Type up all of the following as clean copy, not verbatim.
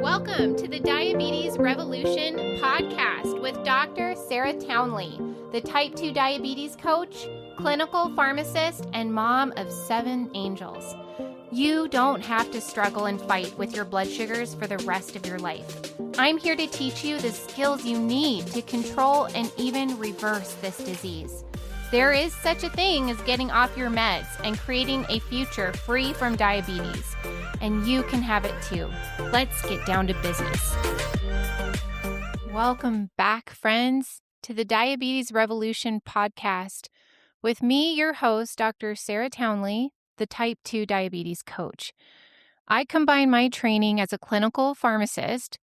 Welcome to the Diabetes Revolution podcast with Dr. Sarah Townley, the type 2 diabetes coach, clinical pharmacist, and mom of 7 angels. You don't have to struggle and fight with your blood sugars for the rest of your life. I'm here to teach you the skills you need to control and even reverse this disease. There is such a thing as getting off your meds and creating a future free from diabetes. And you can have it too. Let's get down to business. Welcome back, friends, to the Diabetes Revolution podcast with me, your host, Dr. Sarah Townley, the type 2 diabetes coach. I combine my training as a clinical pharmacist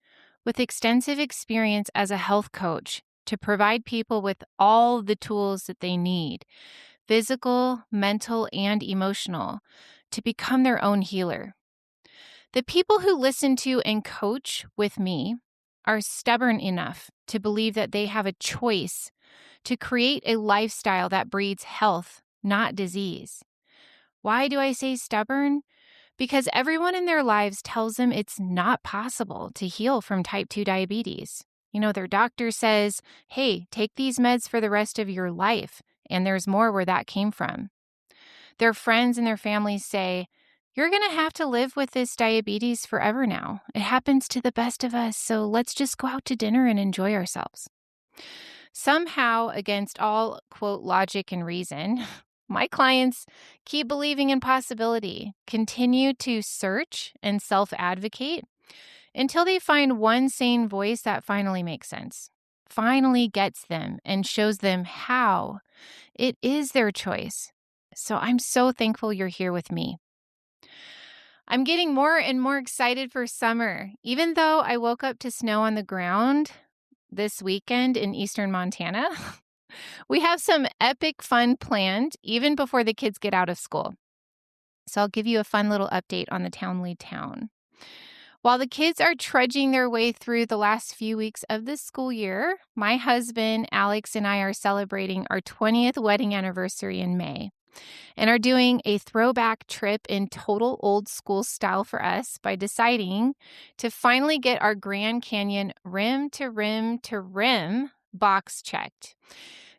with extensive experience as a health coach to provide people with all the tools that they need, physical, mental, and emotional, to become their own healer. The people who listen to and coach with me are stubborn enough to believe that they have a choice to create a lifestyle that breeds health, not disease. Why do I say stubborn? Because everyone in their lives tells them it's not possible to heal from type 2 diabetes. Their doctor says, hey, take these meds for the rest of your life, and there's more where that came from. Their friends and their families say, you're going to have to live with this diabetes forever now. It happens to the best of us, so let's just go out to dinner and enjoy ourselves. Somehow, against all, quote, logic and reason, my clients keep believing in possibility, continue to search and self-advocate until they find one sane voice that finally makes sense, finally gets them and shows them how it is their choice. So I'm so thankful you're here with me. I'm getting more and more excited for summer, even though I woke up to snow on the ground this weekend in eastern Montana. We have some epic fun planned even before the kids get out of school. So I'll give you a fun little update on the Townley town. While the kids are trudging their way through the last few weeks of the school year, my husband, Alex, and I are celebrating our 20th wedding anniversary in May and are doing a throwback trip in total old school style for us by deciding to finally get our Grand Canyon rim to rim to rim box checked.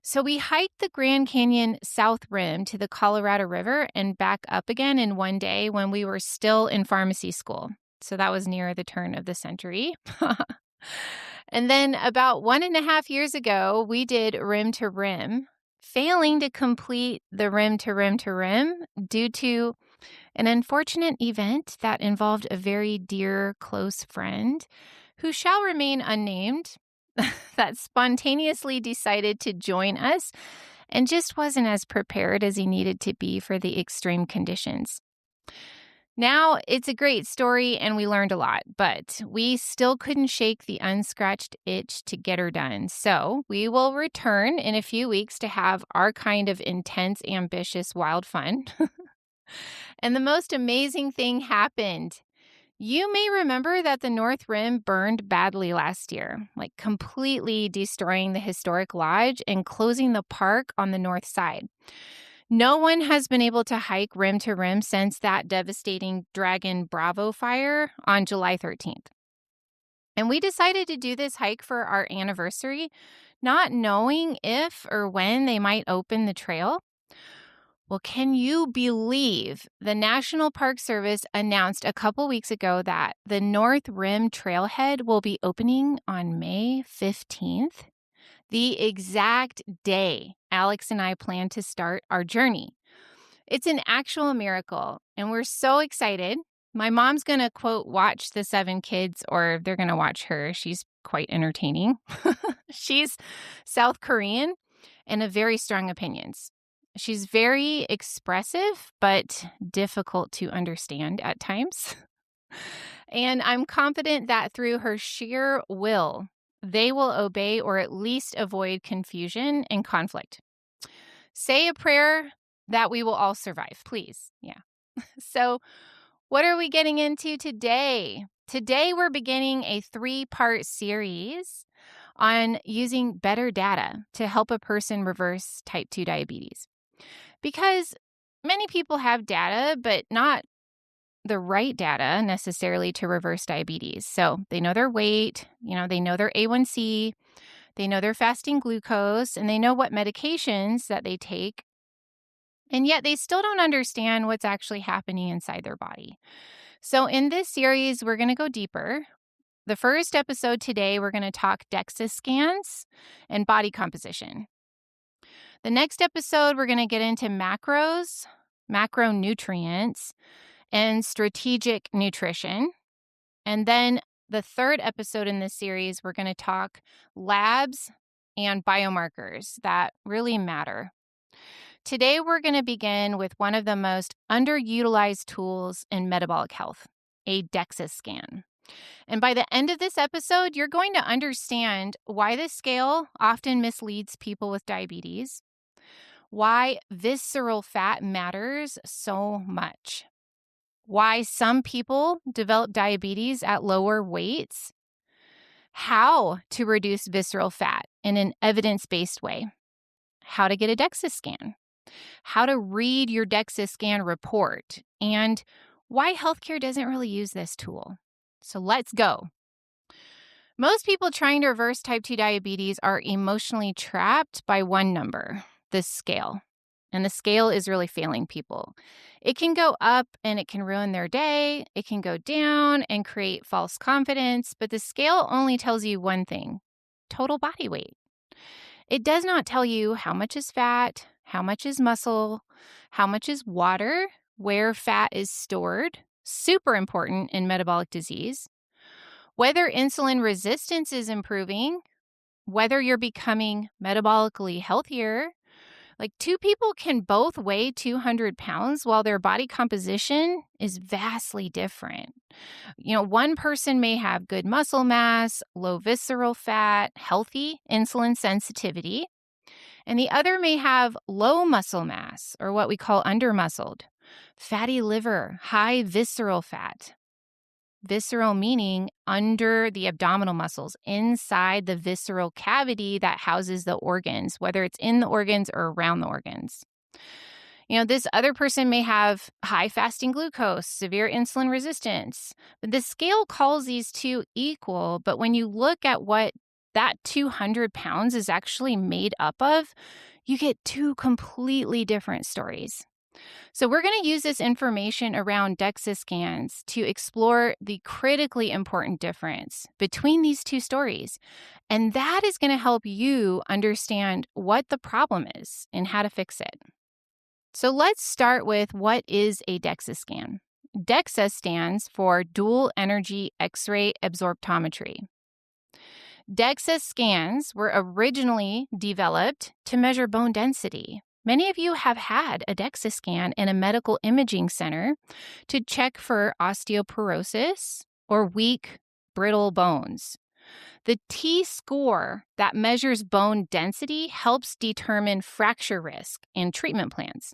So we hiked the Grand Canyon South Rim to the Colorado River and back up again in one day when we were still in pharmacy school. So that was near the turn of the century. And then about 1.5 years ago, we did rim to rim, failing to complete the rim to rim to rim due to an unfortunate event that involved a very dear, close friend who shall remain unnamed that spontaneously decided to join us and just wasn't as prepared as he needed to be for the extreme conditions. Now, it's a great story and we learned a lot, but we still couldn't shake the unscratched itch to get her done. So we will return in a few weeks to have our kind of intense, ambitious, wild fun. And the most amazing thing happened. You may remember that the North Rim burned badly last year, like completely destroying the historic lodge and closing the park on the north side. No one has been able to hike rim to rim since that devastating Dragon Bravo fire on July 13th. And we decided to do this hike for our anniversary, not knowing if or when they might open the trail. Well, can you believe the National Park Service announced a couple weeks ago that the North Rim Trailhead will be opening on May 15th? The exact day Alex and I plan to start our journey. It's an actual miracle, and we're so excited. My mom's going to, quote, watch the 7 kids, or they're going to watch her. She's quite entertaining. She's South Korean and have very strong opinions. She's very expressive, but difficult to understand at times. And I'm confident that through her sheer will, they will obey or at least avoid confusion and conflict. Say a prayer that we will all survive, please. Yeah. So what are we getting into today? Today, we're beginning a 3-part series on using better data to help a person reverse type 2 diabetes. Because many people have data, but not the right data necessarily to reverse diabetes. So they know their weight, they know their A1C, they know their fasting glucose, and they know what medications that they take. And yet they still don't understand what's actually happening inside their body. So in this series, we're going to go deeper. The first episode today, we're going to talk DEXA scans and body composition. The next episode, we're going to get into macros, macronutrients, and strategic nutrition. And then the third episode in this series, we're going to talk labs and biomarkers that really matter. Today, we're going to begin with one of the most underutilized tools in metabolic health, a DEXA scan. And by the end of this episode, you're going to understand why this scale often misleads people with diabetes, why visceral fat matters so much, why some people develop diabetes at lower weights, how to reduce visceral fat in an evidence-based way, how to get a DEXA scan, how to read your DEXA scan report, and why healthcare doesn't really use this tool. So let's go. Most people trying to reverse type 2 diabetes are emotionally trapped by one number, the scale. And the scale is really failing people. It can go up and it can ruin their day. It can go down and create false confidence. But the scale only tells you one thing: total body weight. It does not tell you how much is fat, how much is muscle, how much is water, where fat is stored, super important in metabolic disease, whether insulin resistance is improving, whether you're becoming metabolically healthier. Like, two people can both weigh 200 pounds while their body composition is vastly different. One person may have good muscle mass, low visceral fat, healthy insulin sensitivity, and the other may have low muscle mass, or what we call undermuscled, fatty liver, high visceral fat. Visceral meaning under the abdominal muscles, inside the visceral cavity that houses the organs, whether it's in the organs or around the organs. This other person may have high fasting glucose, severe insulin resistance. The scale calls these two equal, but when you look at what that 200 pounds is actually made up of, you get two completely different stories. So we're going to use this information around DEXA scans to explore the critically important difference between these two stories. And that is going to help you understand what the problem is and how to fix it. So let's start with, what is a DEXA scan? DEXA stands for Dual Energy X-ray Absorptometry. DEXA scans were originally developed to measure bone density. Many of you have had a DEXA scan in a medical imaging center to check for osteoporosis or weak, brittle bones. The T-score that measures bone density helps determine fracture risk in treatment plans.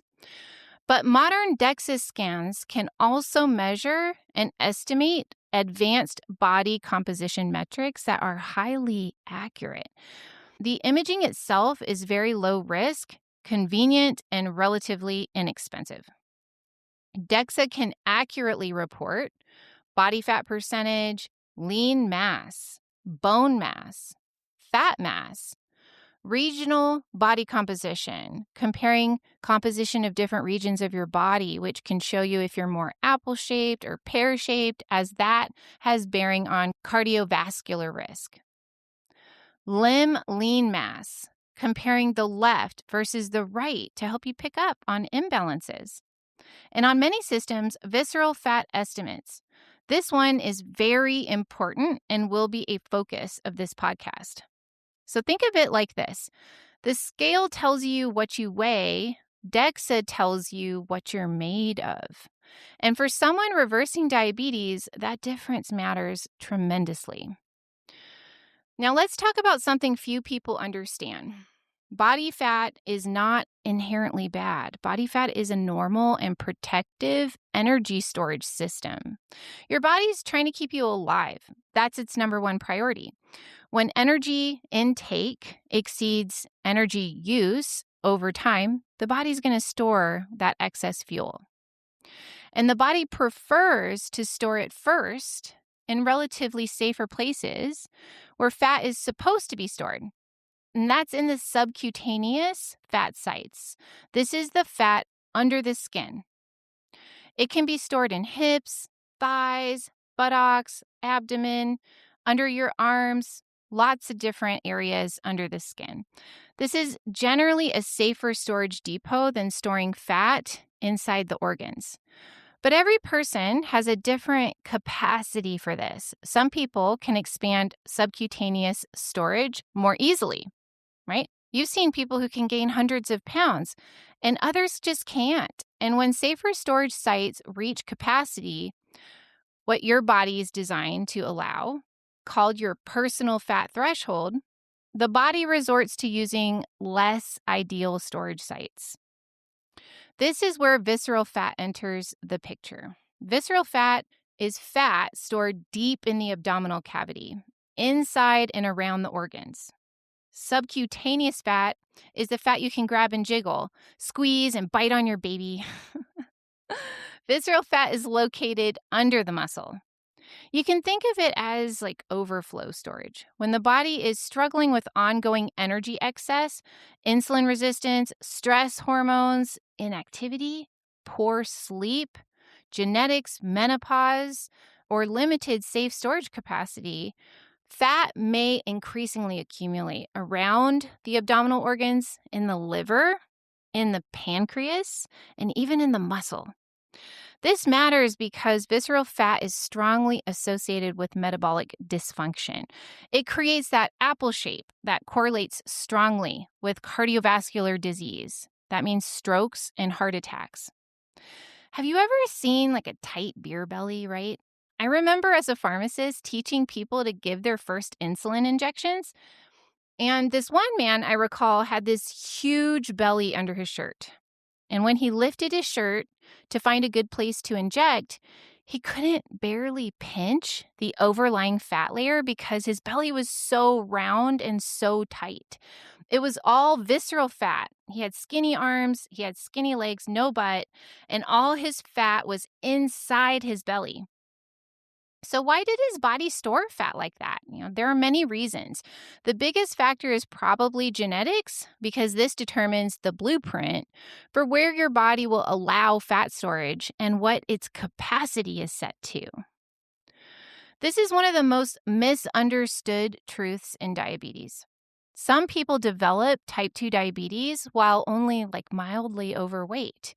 But modern DEXA scans can also measure and estimate advanced body composition metrics that are highly accurate. The imaging itself is very low risk, convenient, and relatively inexpensive. DEXA can accurately report body fat percentage, lean mass, bone mass, fat mass, regional body composition, comparing composition of different regions of your body, which can show you if you're more apple-shaped or pear-shaped, as that has bearing on cardiovascular risk. Limb lean mass, comparing the left versus the right to help you pick up on imbalances. And on many systems, visceral fat estimates. This one is very important and will be a focus of this podcast. So think of it like this. The scale tells you what you weigh. DEXA tells you what you're made of. And for someone reversing diabetes, that difference matters tremendously. Now let's talk about something few people understand. Body fat is not inherently bad. Body fat is a normal and protective energy storage system. Your body's trying to keep you alive. That's its number one priority. When energy intake exceeds energy use over time, the body's going to store that excess fuel. And the body prefers to store it first in relatively safer places where fat is supposed to be stored. And that's in the subcutaneous fat sites. This is the fat under the skin. It can be stored in hips, thighs, buttocks, abdomen, under your arms, lots of different areas under the skin. This is generally a safer storage depot than storing fat inside the organs. But every person has a different capacity for this. Some people can expand subcutaneous storage more easily, right? You've seen people who can gain hundreds of pounds, and others just can't. And when safer storage sites reach capacity, what your body is designed to allow, called your personal fat threshold, the body resorts to using less ideal storage sites. This is where visceral fat enters the picture. Visceral fat is fat stored deep in the abdominal cavity, inside and around the organs. Subcutaneous fat is the fat you can grab and jiggle, squeeze, and bite on your baby. Visceral fat is located under the muscle. You can think of it as like overflow storage. When the body is struggling with ongoing energy excess, insulin resistance, stress hormones, inactivity, poor sleep, genetics, menopause, or limited safe storage capacity, fat may increasingly accumulate around the abdominal organs, in the liver, in the pancreas, and even in the muscle. This matters because visceral fat is strongly associated with metabolic dysfunction. It creates that apple shape that correlates strongly with cardiovascular disease. That means strokes and heart attacks. Have you ever seen like a tight beer belly, right? I remember as a pharmacist teaching people to give their first insulin injections. And this one man, I recall, had this huge belly under his shirt. And when he lifted his shirt to find a good place to inject, he couldn't barely pinch the overlying fat layer because his belly was so round and so tight. It was all visceral fat. He had skinny arms, he had skinny legs, no butt, and all his fat was inside his belly. So why did his body store fat like that? There are many reasons. The biggest factor is probably genetics, because this determines the blueprint for where your body will allow fat storage and what its capacity is set to. This is one of the most misunderstood truths in diabetes. Some people develop type 2 diabetes while only mildly overweight.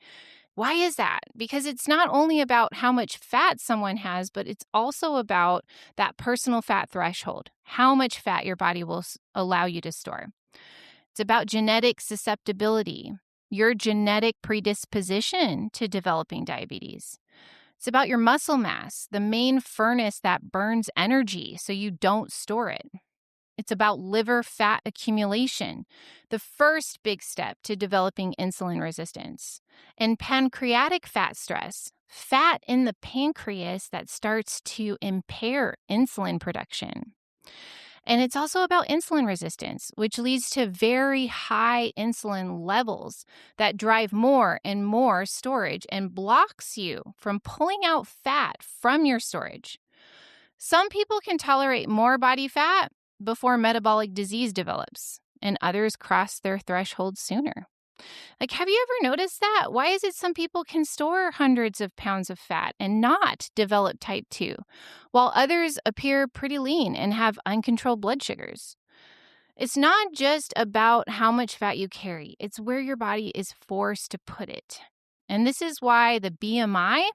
Why is that? Because it's not only about how much fat someone has, but it's also about that personal fat threshold, how much fat your body will allow you to store. It's about genetic susceptibility, your genetic predisposition to developing diabetes. It's about your muscle mass, the main furnace that burns energy so you don't store it. It's about liver fat accumulation, the first big step to developing insulin resistance, and pancreatic fat stress, fat in the pancreas that starts to impair insulin production. And it's also about insulin resistance, which leads to very high insulin levels that drive more and more storage and blocks you from pulling out fat from your storage. Some people can tolerate more body fat before metabolic disease develops, and others cross their threshold sooner. Have you ever noticed that? Why is it some people can store hundreds of pounds of fat and not develop type 2, while others appear pretty lean and have uncontrolled blood sugars? It's not just about how much fat you carry, it's where your body is forced to put it. And this is why the BMI,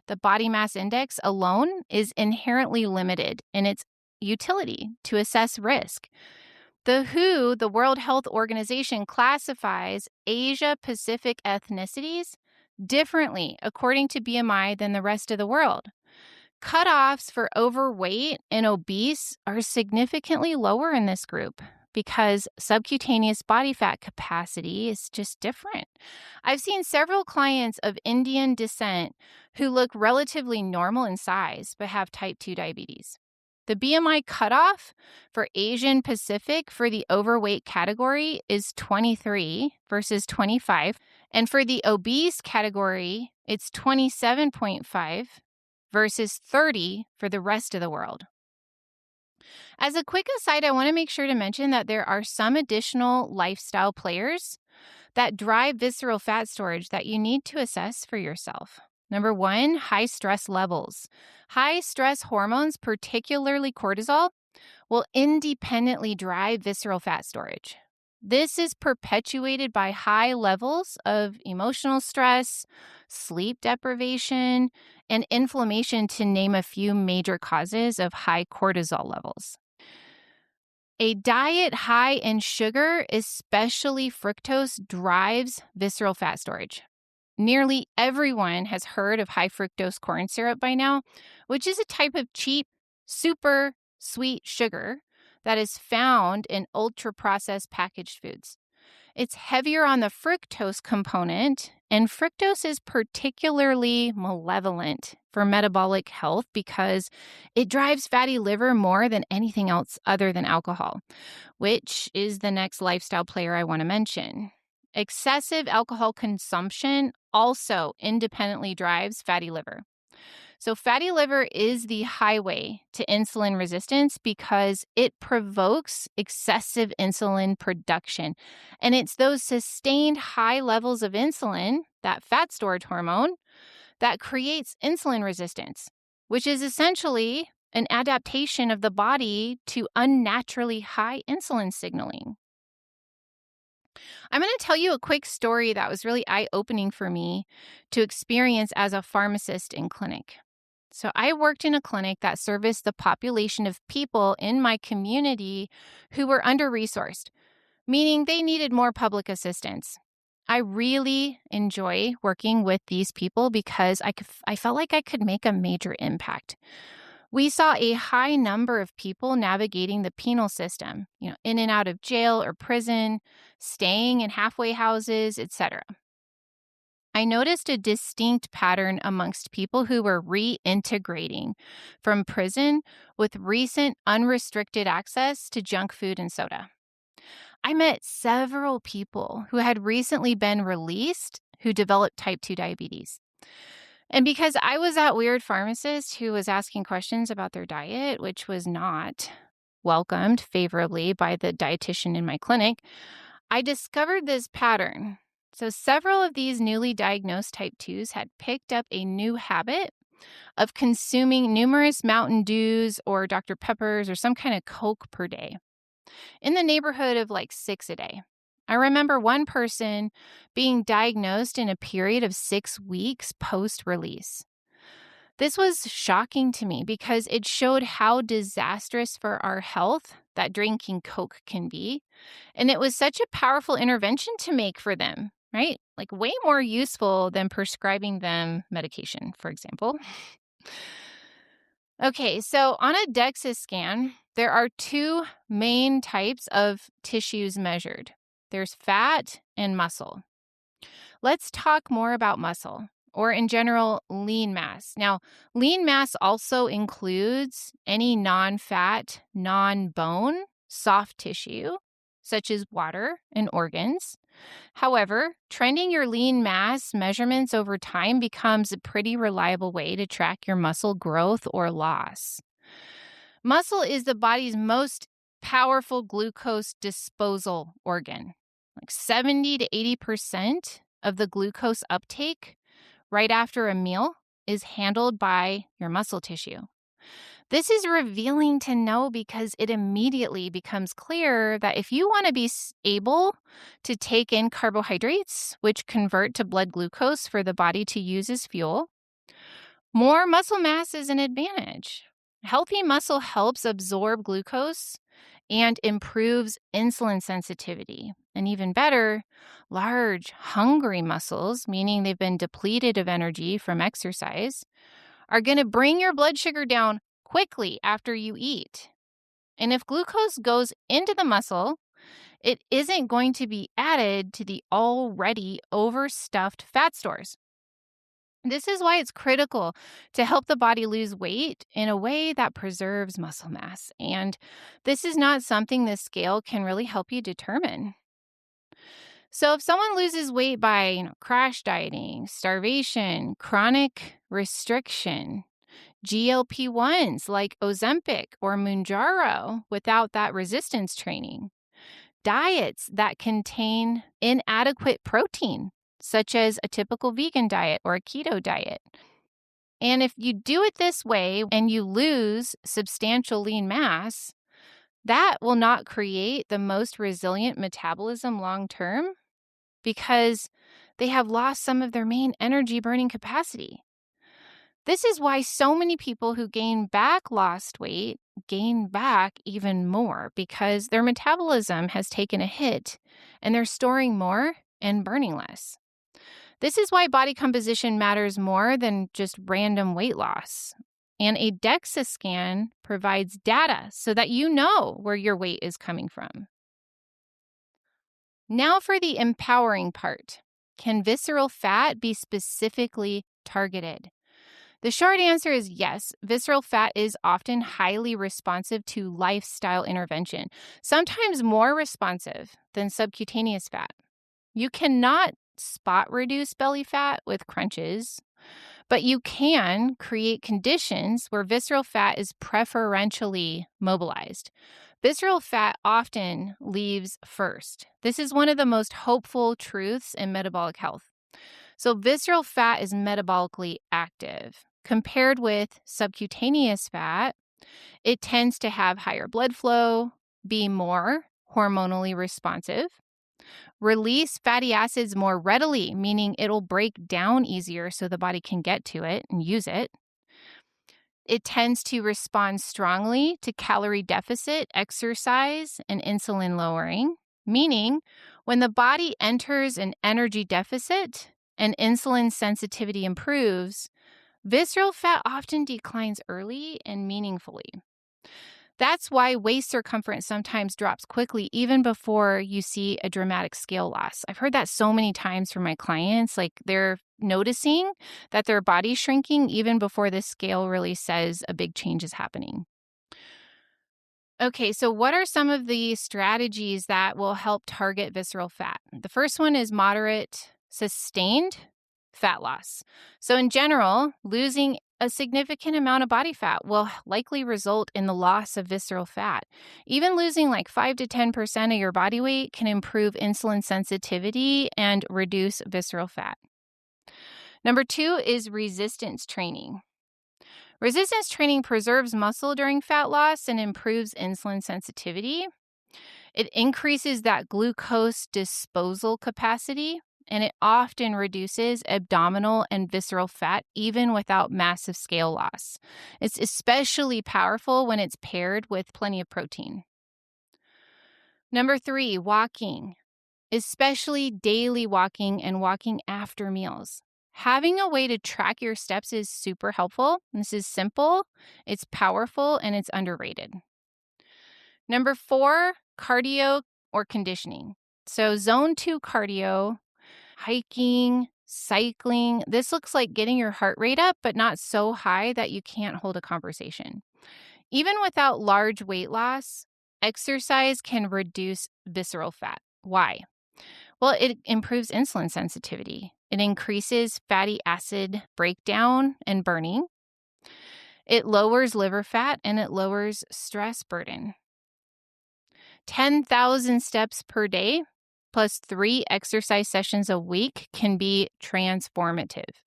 the body mass index alone, is inherently limited in its utility to assess risk. The WHO, the World Health Organization, classifies Asia-Pacific ethnicities differently according to BMI than the rest of the world. Cutoffs for overweight and obese are significantly lower in this group because subcutaneous body fat capacity is just different. I've seen several clients of Indian descent who look relatively normal in size but have type 2 diabetes. The BMI cutoff for Asian Pacific for the overweight category is 23 versus 25, And for the obese category, it's 27.5 versus 30 for the rest of the world. As a quick aside, I want to make sure to mention that there are some additional lifestyle players that drive visceral fat storage that you need to assess for yourself. Number one, high stress levels. High stress hormones, particularly cortisol, will independently drive visceral fat storage. This is perpetuated by high levels of emotional stress, sleep deprivation, and inflammation, to name a few major causes of high cortisol levels. A diet high in sugar, especially fructose, drives visceral fat storage. Nearly everyone has heard of high fructose corn syrup by now, which is a type of cheap, super sweet sugar that is found in ultra-processed packaged foods. It's heavier on the fructose component, and fructose is particularly malevolent for metabolic health because it drives fatty liver more than anything else other than alcohol, which is the next lifestyle player I want to mention. Excessive alcohol consumption also independently drives fatty liver. So fatty liver is the highway to insulin resistance because it provokes excessive insulin production. And it's those sustained high levels of insulin, that fat storage hormone, that creates insulin resistance, which is essentially an adaptation of the body to unnaturally high insulin signaling. I'm going to tell you a quick story that was really eye-opening for me to experience as a pharmacist in clinic. So I worked in a clinic that serviced the population of people in my community who were under-resourced, meaning they needed more public assistance. I really enjoy working with these people because I felt like I could make a major impact. We saw a high number of people navigating the penal system, in and out of jail or prison, staying in halfway houses, etc. I noticed a distinct pattern amongst people who were reintegrating from prison with recent unrestricted access to junk food and soda. I met several people who had recently been released who developed type 2 diabetes. And because I was that weird pharmacist who was asking questions about their diet, which was not welcomed favorably by the dietitian in my clinic, I discovered this pattern. So several of these newly diagnosed type 2s had picked up a new habit of consuming numerous Mountain Dews or Dr. Peppers or some kind of Coke per day, in the neighborhood of like 6 a day. I remember one person being diagnosed in a period of 6 weeks post-release. This was shocking to me because it showed how disastrous for our health that drinking Coke can be. And it was such a powerful intervention to make for them, right? Like way more useful than prescribing them medication, for example. Okay, so on a DEXA scan, there are two main types of tissues measured. There's fat and muscle. Let's talk more about muscle, or in general, lean mass. Now, lean mass also includes any non-fat, non-bone, soft tissue, such as water and organs. However, trending your lean mass measurements over time becomes a pretty reliable way to track your muscle growth or loss. Muscle is the body's most powerful glucose disposal organ. Like 70 to 80% of the glucose uptake right after a meal is handled by your muscle tissue. This is revealing to know because it immediately becomes clear that if you want to be able to take in carbohydrates, which convert to blood glucose for the body to use as fuel, more muscle mass is an advantage. Healthy muscle helps absorb glucose and improves insulin sensitivity. And even better, large, hungry muscles, meaning they've been depleted of energy from exercise, are going to bring your blood sugar down quickly after you eat. And if glucose goes into the muscle, it isn't going to be added to the already overstuffed fat stores. This is why it's critical to help the body lose weight in a way that preserves muscle mass. And this is not something the scale can really help you determine. So if someone loses weight by crash dieting, starvation, chronic restriction, GLP-1s like Ozempic or Mounjaro without that resistance training, diets that contain inadequate protein, such as a typical vegan diet or a keto diet. And if you do it this way and you lose substantial lean mass, that will not create the most resilient metabolism long term because they have lost some of their main energy burning capacity. This is why so many people who gain back lost weight gain back even more because their metabolism has taken a hit and they're storing more and burning less. This is why body composition matters more than just random weight loss. And a DEXA scan provides data so that you know where your weight is coming from. Now for the empowering part. Can visceral fat be specifically targeted? The short answer is yes. Visceral fat is often highly responsive to lifestyle intervention, sometimes more responsive than subcutaneous fat. You cannot spot reduce belly fat with crunches, but you can create conditions where visceral fat is preferentially mobilized. Visceral fat often leaves first. This is one of the most hopeful truths in metabolic health. So visceral fat is metabolically active. Compared with subcutaneous fat, it tends to have higher blood flow, be more hormonally responsive, release fatty acids more readily, meaning it'll break down easier so the body can get to it and use it. It tends to respond strongly to calorie deficit, exercise, and insulin lowering, meaning when the body enters an energy deficit and insulin sensitivity improves, visceral fat often declines early and meaningfully. That's why waist circumference sometimes drops quickly, even before you see a dramatic scale loss. I've heard that so many times from my clients, like they're noticing that their body's shrinking even before the scale really says a big change is happening. Okay, so what are some of the strategies that will help target visceral fat? The first one is moderate, sustained fat loss. So in general, losing a significant amount of body fat will likely result in the loss of visceral fat. Even losing like 5 to 10% of your body weight can improve insulin sensitivity and reduce visceral fat. Number 2 is resistance training. Resistance training preserves muscle during fat loss and improves insulin sensitivity. It increases that glucose disposal capacity, and it often reduces abdominal and visceral fat even without massive scale loss. It's especially powerful when it's paired with plenty of protein. Number 3, walking, especially daily walking and walking after meals. Having a way to track your steps is super helpful. This is simple, it's powerful, and it's underrated. Number 4, cardio or conditioning. So zone 2 cardio, hiking, cycling. This looks like getting your heart rate up, but not so high that you can't hold a conversation. Even without large weight loss, exercise can reduce visceral fat. Why? Well, it improves insulin sensitivity. It increases fatty acid breakdown and burning. It lowers liver fat and it lowers stress burden. 10,000 steps per day plus 3 exercise sessions a week can be transformative.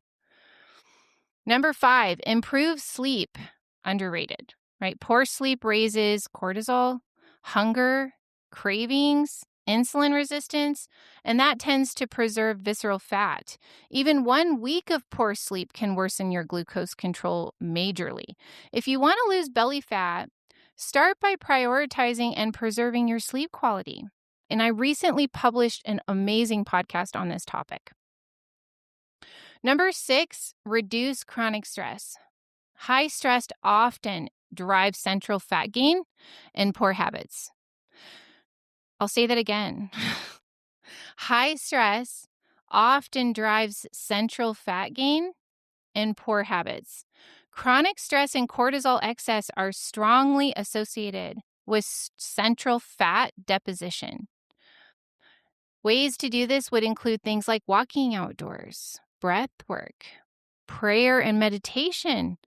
Number 5, improve sleep. Underrated, right? Poor sleep raises cortisol, hunger, cravings, insulin resistance, and that tends to preserve visceral fat. Even 1 week of poor sleep can worsen your glucose control majorly. If you want to lose belly fat, start by prioritizing and preserving your sleep quality. And I recently published an amazing podcast on this topic. Number 6, reduce chronic stress. High stress often drives central fat gain and poor habits. I'll say that again. High stress often drives central fat gain and poor habits. Chronic stress and cortisol excess are strongly associated with central fat deposition. Ways to do this would include things like walking outdoors, breath work, prayer and meditation,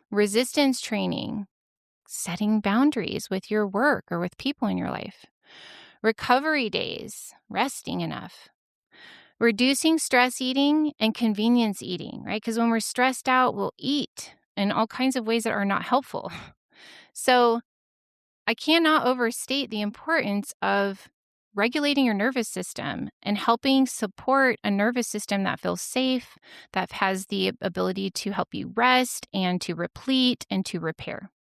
resistance training, setting boundaries with your work or with people in your life, recovery days, resting enough, reducing stress eating and convenience eating, right? Because when we're stressed out, we'll eat in all kinds of ways that are not helpful. So I cannot overstate the importance of regulating your nervous system and helping support a nervous system that feels safe, that has the ability to help you rest and to replete and to repair.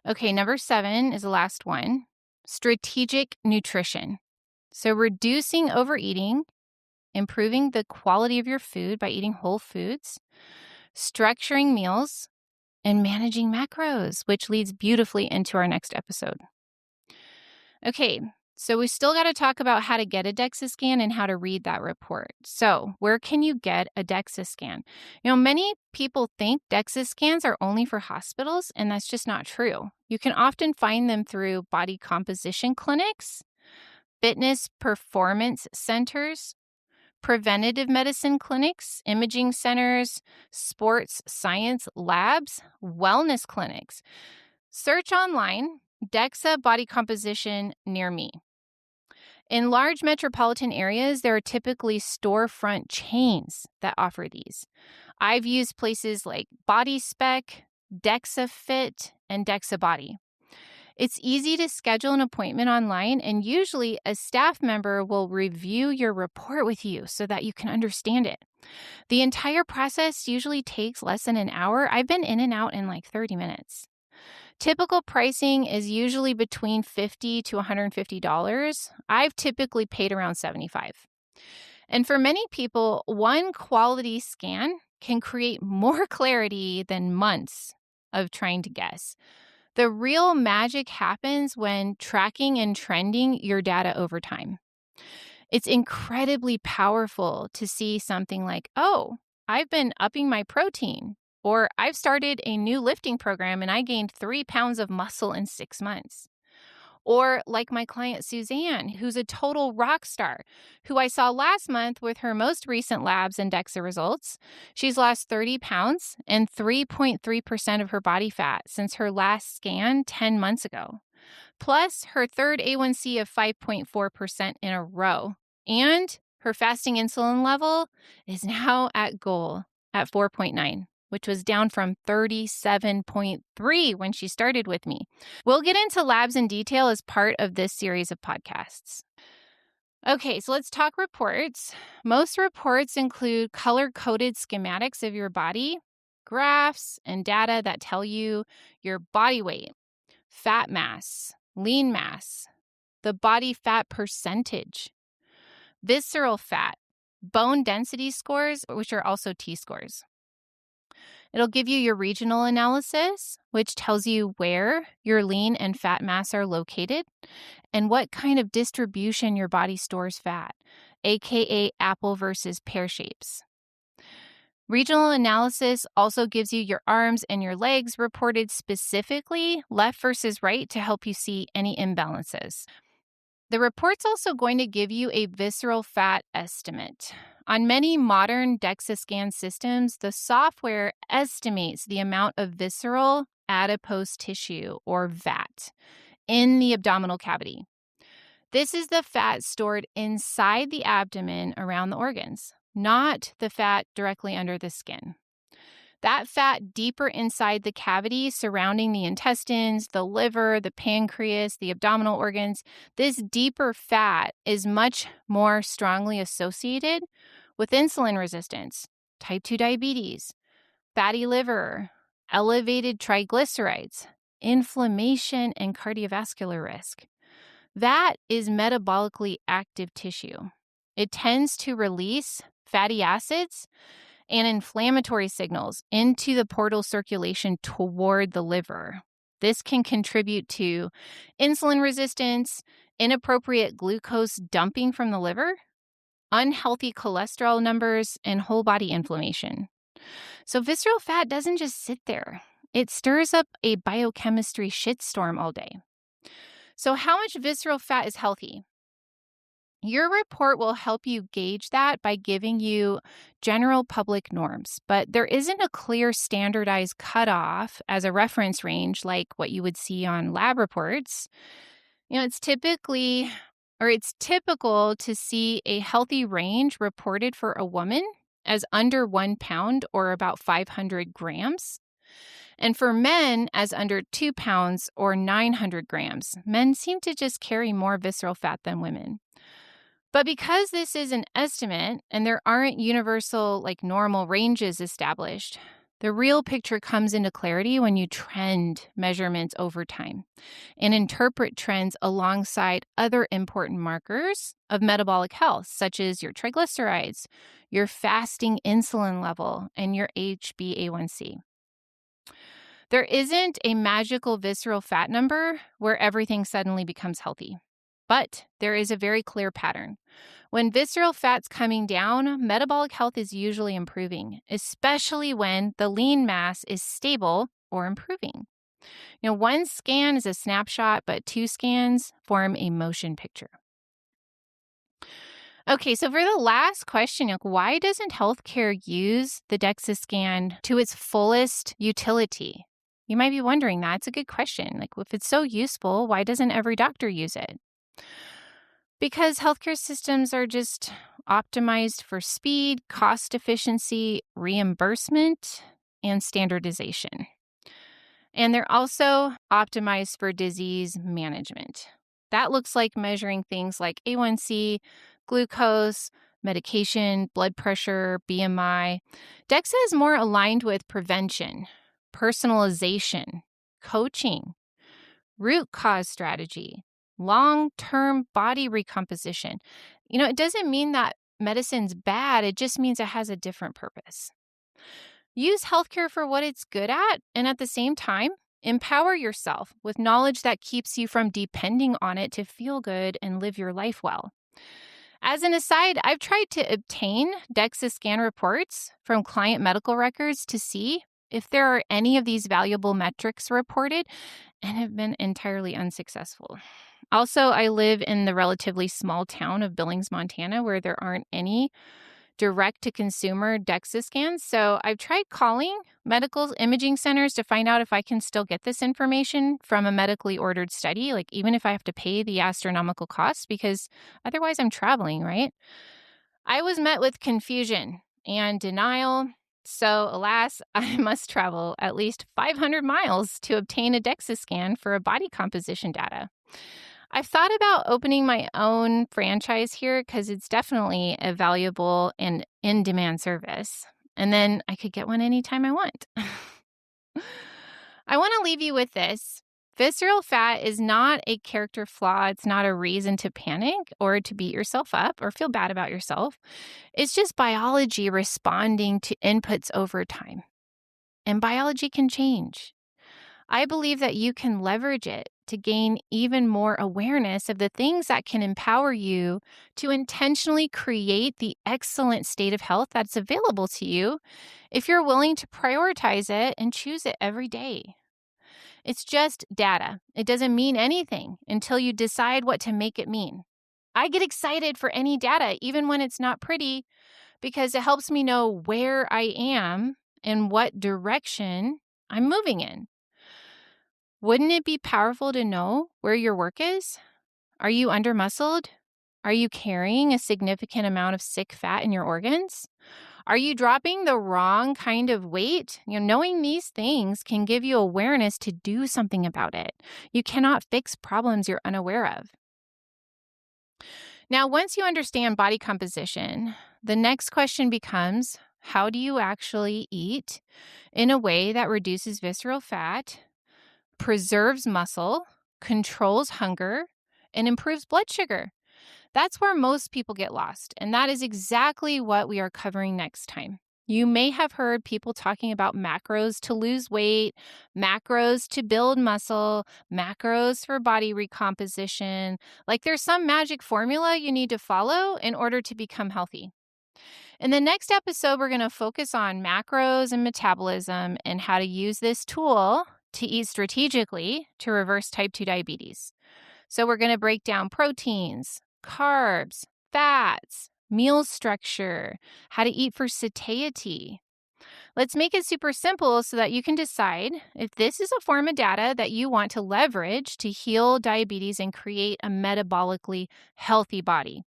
Okay, number 7 is the last one, strategic nutrition. So reducing overeating, improving the quality of your food by eating whole foods, structuring meals, and managing macros, which leads beautifully into our next episode. Okay, so we still got to talk about how to get a DEXA scan and how to read that report. So where can you get a DEXA scan? Many people think DEXA scans are only for hospitals, and that's just not true. You can often find them through body composition clinics, fitness performance centers, preventative medicine clinics, imaging centers, sports science labs, wellness clinics. Search online, DEXA body composition near me. In large metropolitan areas, there are typically storefront chains that offer these. I've used places like Body Spec, DEXA Fit, and DEXA Body. It's easy to schedule an appointment online, and usually a staff member will review your report with you so that you can understand it. The entire process usually takes less than an hour. I've been in and out in like 30 minutes. Typical pricing is usually between $50 to $150. I've typically paid around $75. And for many people, one quality scan can create more clarity than months of trying to guess. The real magic happens when tracking and trending your data over time. It's incredibly powerful to see something like, oh, I've been upping my protein, or I've started a new lifting program and I gained 3 pounds of muscle in 6 months. Or like my client Suzanne, who's a total rock star, who I saw last month with her most recent labs and DEXA results. She's lost 30 pounds and 3.3% of her body fat since her last scan 10 months ago. Plus her third A1C of 5.4% in a row. And her fasting insulin level is now at goal at 4.9. Which was down from 37.3 when she started with me. We'll get into labs in detail as part of this series of podcasts. Okay, so let's talk reports. Most reports include color-coded schematics of your body, graphs, and data that tell you your body weight, fat mass, lean mass, the body fat percentage, visceral fat, bone density scores, which are also T-scores. It'll give you your regional analysis, which tells you where your lean and fat mass are located and what kind of distribution your body stores fat, aka apple versus pear shapes. Regional analysis also gives you your arms and your legs reported specifically, left versus right, to help you see any imbalances. The report's also going to give you a visceral fat estimate. On many modern DEXA scan systems, the software estimates the amount of visceral adipose tissue, or VAT, in the abdominal cavity. This is the fat stored inside the abdomen around the organs, not the fat directly under the skin. That fat deeper inside the cavity surrounding the intestines, the liver, the pancreas, the abdominal organs, this deeper fat is much more strongly associated with insulin resistance, type 2 diabetes, fatty liver, elevated triglycerides, inflammation, and cardiovascular risk. That is metabolically active tissue. It tends to release fatty acids and inflammatory signals into the portal circulation toward the liver. This can contribute to insulin resistance, inappropriate glucose dumping from the liver, unhealthy cholesterol numbers, and whole body inflammation. So visceral fat doesn't just sit there. It stirs up a biochemistry shitstorm all day. So how much visceral fat is healthy? Your report will help you gauge that by giving you general public norms, but there isn't a clear standardized cutoff as a reference range like what you would see on lab reports. It's typical to see a healthy range reported for a woman as under 1 pound or about 500 grams, and for men as under 2 pounds or 900 grams. Men seem to just carry more visceral fat than women. But because this is an estimate and there aren't universal, normal ranges established, the real picture comes into clarity when you trend measurements over time and interpret trends alongside other important markers of metabolic health, such as your triglycerides, your fasting insulin level, and your HbA1c. There isn't a magical visceral fat number where everything suddenly becomes healthy, but there is a very clear pattern. When visceral fat's coming down, metabolic health is usually improving, especially when the lean mass is stable or improving. One scan is a snapshot, but 2 scans form a motion picture. Okay, so for the last question, why doesn't healthcare use the DEXA scan to its fullest utility? You might be wondering that. It's a good question. If it's so useful, why doesn't every doctor use it? Because healthcare systems are just optimized for speed, cost efficiency, reimbursement, and standardization. And they're also optimized for disease management. That looks like measuring things like A1C, glucose, medication, blood pressure, BMI. DEXA is more aligned with prevention, personalization, coaching, root cause strategy, long-term body recomposition. It doesn't mean that medicine's bad. It just means it has a different purpose. Use healthcare for what it's good at, and at the same time, empower yourself with knowledge that keeps you from depending on it to feel good and live your life well. As an aside, I've tried to obtain DEXA scan reports from client medical records to see if there are any of these valuable metrics reported, and have been entirely unsuccessful. Also, I live in the relatively small town of Billings, Montana, where there aren't any direct-to-consumer DEXA scans. So I've tried calling medical imaging centers to find out if I can still get this information from a medically ordered study, even if I have to pay the astronomical costs, because otherwise I'm traveling, right? I was met with confusion and denial. So alas, I must travel at least 500 miles to obtain a DEXA scan for a body composition data. I've thought about opening my own franchise here because it's definitely a valuable and in-demand service. And then I could get one anytime I want. I want to leave you with this. Visceral fat is not a character flaw. It's not a reason to panic or to beat yourself up or feel bad about yourself. It's just biology responding to inputs over time. And biology can change. I believe that you can leverage it to gain even more awareness of the things that can empower you to intentionally create the excellent state of health that's available to you if you're willing to prioritize it and choose it every day. It's just data. It doesn't mean anything until you decide what to make it mean. I get excited for any data, even when it's not pretty, because it helps me know where I am and what direction I'm moving in. Wouldn't it be powerful to know where your work is? Are you under-muscled? Are you carrying a significant amount of sick fat in your organs? Are you dropping the wrong kind of weight? Knowing these things can give you awareness to do something about it. You cannot fix problems you're unaware of. Now, once you understand body composition, the next question becomes, how do you actually eat in a way that reduces visceral fat, preserves muscle, controls hunger, and improves blood sugar? That's where most people get lost, and that is exactly what we are covering next time. You may have heard people talking about macros to lose weight, macros to build muscle, macros for body recomposition. Like there's some magic formula you need to follow in order to become healthy. In the next episode, we're going to focus on macros and metabolism and how to use this tool to eat strategically to reverse type 2 diabetes. So we're going to break down proteins, carbs, fats, meal structure, how to eat for satiety. Let's make it super simple so that you can decide if this is a form of data that you want to leverage to heal diabetes and create a metabolically healthy body.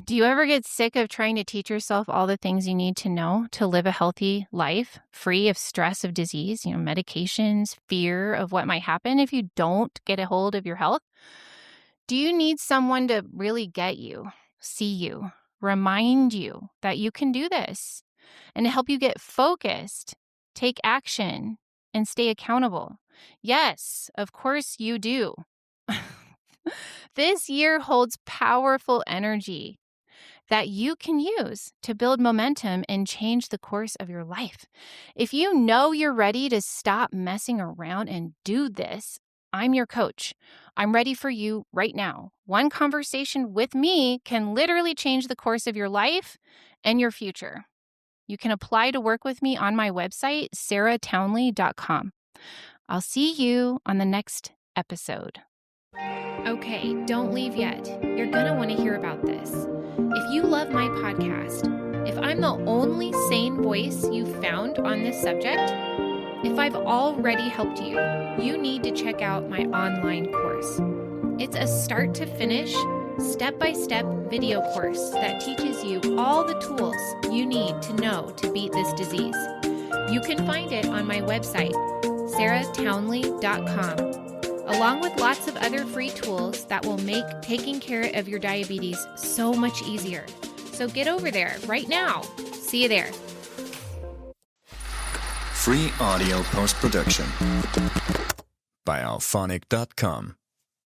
Do you ever get sick of trying to teach yourself all the things you need to know to live a healthy life, free of stress of disease, medications, fear of what might happen if you don't get a hold of your health? Do you need someone to really get you, see you, remind you that you can do this, and to help you get focused, take action, and stay accountable? Yes, of course you do. This year holds powerful energy that you can use to build momentum and change the course of your life. If you know you're ready to stop messing around and do this, I'm your coach. I'm ready for you right now. One conversation with me can literally change the course of your life and your future. You can apply to work with me on my website, sarahtownley.com. I'll see you on the next episode. Okay, don't leave yet. You're going to want to hear about this. If you love my podcast, if I'm the only sane voice you've found on this subject, if I've already helped you, you need to check out my online course. It's a start-to-finish, step-by-step video course that teaches you all the tools you need to know to beat this disease. You can find it on my website, sarahtownley.com. along with lots of other free tools that will make taking care of your diabetes so much easier. So get over there right now. See you there. Free audio post-production by alphonic.com.